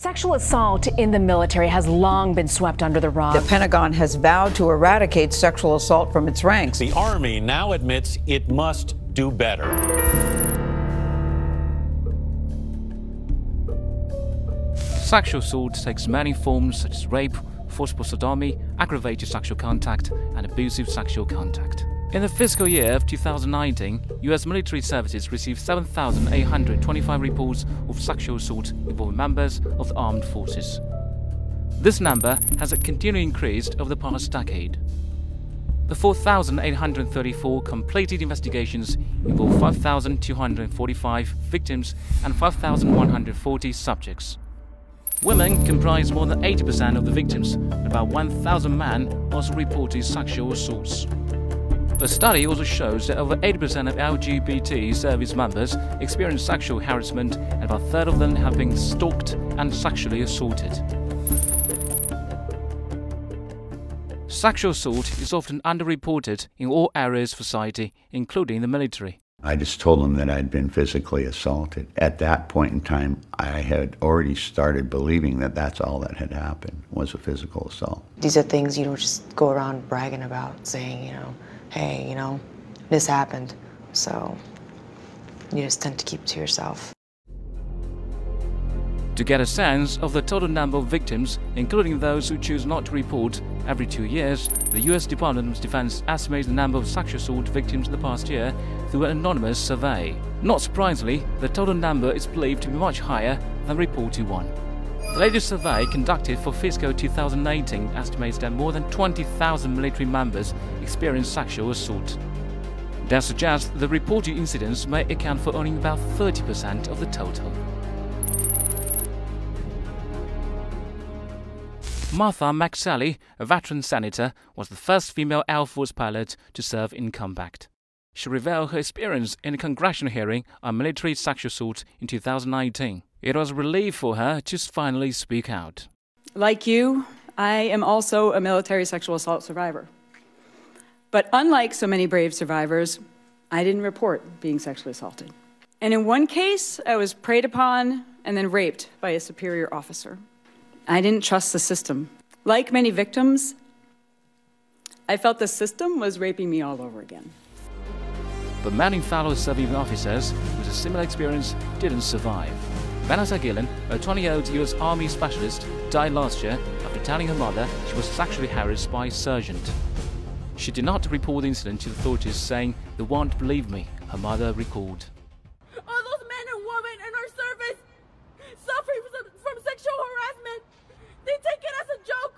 Sexual assault in the military has long been swept under the rug. The Pentagon has vowed to eradicate sexual assault from its ranks. The Army now admits it must do better. Sexual assault takes many forms such as rape, forcible sodomy, aggravated sexual contact, and abusive sexual contact. In the fiscal year of 2019, U.S. military services received 7,825 reports of sexual assault involving members of the armed forces. This number has continually increased over the past decade. The 4,834 completed investigations involved 5,245 victims and 5,140 subjects. Women comprise more than 80% of the victims, and about 1,000 men also reported sexual assaults. A study also shows that over 80% of LGBT service members experience sexual harassment, and about a third of them have been stalked and sexually assaulted. Sexual assault is often underreported in all areas of society, including the military. I just told them that I'd been physically assaulted. At that point in time, I had already started believing that that's all that had happened, was a physical assault. These are things you don't just go around bragging about, saying, hey, this happened. So you just tend to keep it to yourself. To get a sense of the total number of victims, including those who choose not to report, every 2 years, the U.S. Department of Defense estimates the number of sexual assault victims in the past year through an anonymous survey. Not surprisingly, the total number is believed to be much higher than the reported one. The latest survey conducted for fiscal 2018 estimates that more than 20,000 military members experienced sexual assault. That suggests the reported incidents may account for only about 30% of the total. Martha McSally, a veteran senator, was the first female Air Force pilot to serve in combat. She revealed her experience in a congressional hearing on military sexual assault in 2019. It was a relief for her to finally speak out. Like you, I am also a military sexual assault survivor. But unlike so many brave survivors, I didn't report being sexually assaulted. And in one case, I was preyed upon and then raped by a superior officer. I didn't trust the system. Like many victims, I felt the system was raping me all over again. But many fellow serving officers with a similar experience didn't survive. Vanessa Gillen, a 20-year-old U.S. Army specialist, died last year after telling her mother she was sexually harassed by a sergeant. She did not report the incident to the authorities, saying they won't believe me, her mother recalled. All those men and women in our service suffering from sexual harassment, they take it as a joke.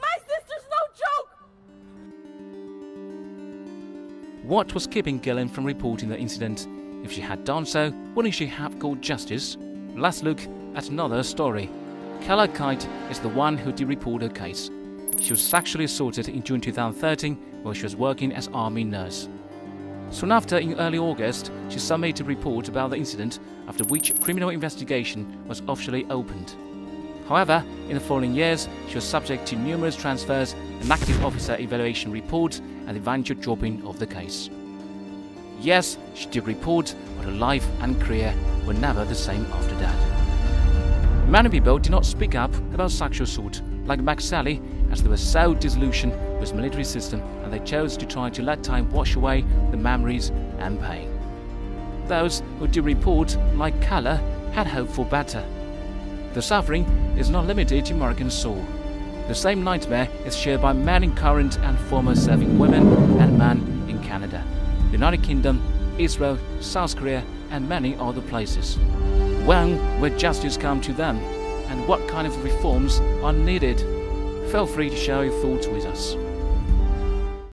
My sister's no joke. What was keeping Gillen from reporting the incident? If she had done so, wouldn't she have called justice? Let's look at another story. Kayla Kite is the one who did report her case. She was sexually assaulted in June 2013 while she was working as Army nurse. Soon after, in early August, she submitted a report about the incident, after which a criminal investigation was officially opened. However, in the following years, she was subject to numerous transfers, an active officer evaluation report, and the eventual dropping of the case. Yes, she did report, but her life and career were never the same after that. Many people did not speak up about sexual assault, like McSally, as they were so disillusioned with the military system and they chose to try to let time wash away the memories and pain. Those who did report, like Kayla, had hope for better. The suffering is not limited to American soil. The same nightmare is shared by many current and former serving women and men in Canada, the United Kingdom, Israel, South Korea, and many other places. When will justice come to them, and what kind of reforms are needed? Feel free to share your thoughts with us.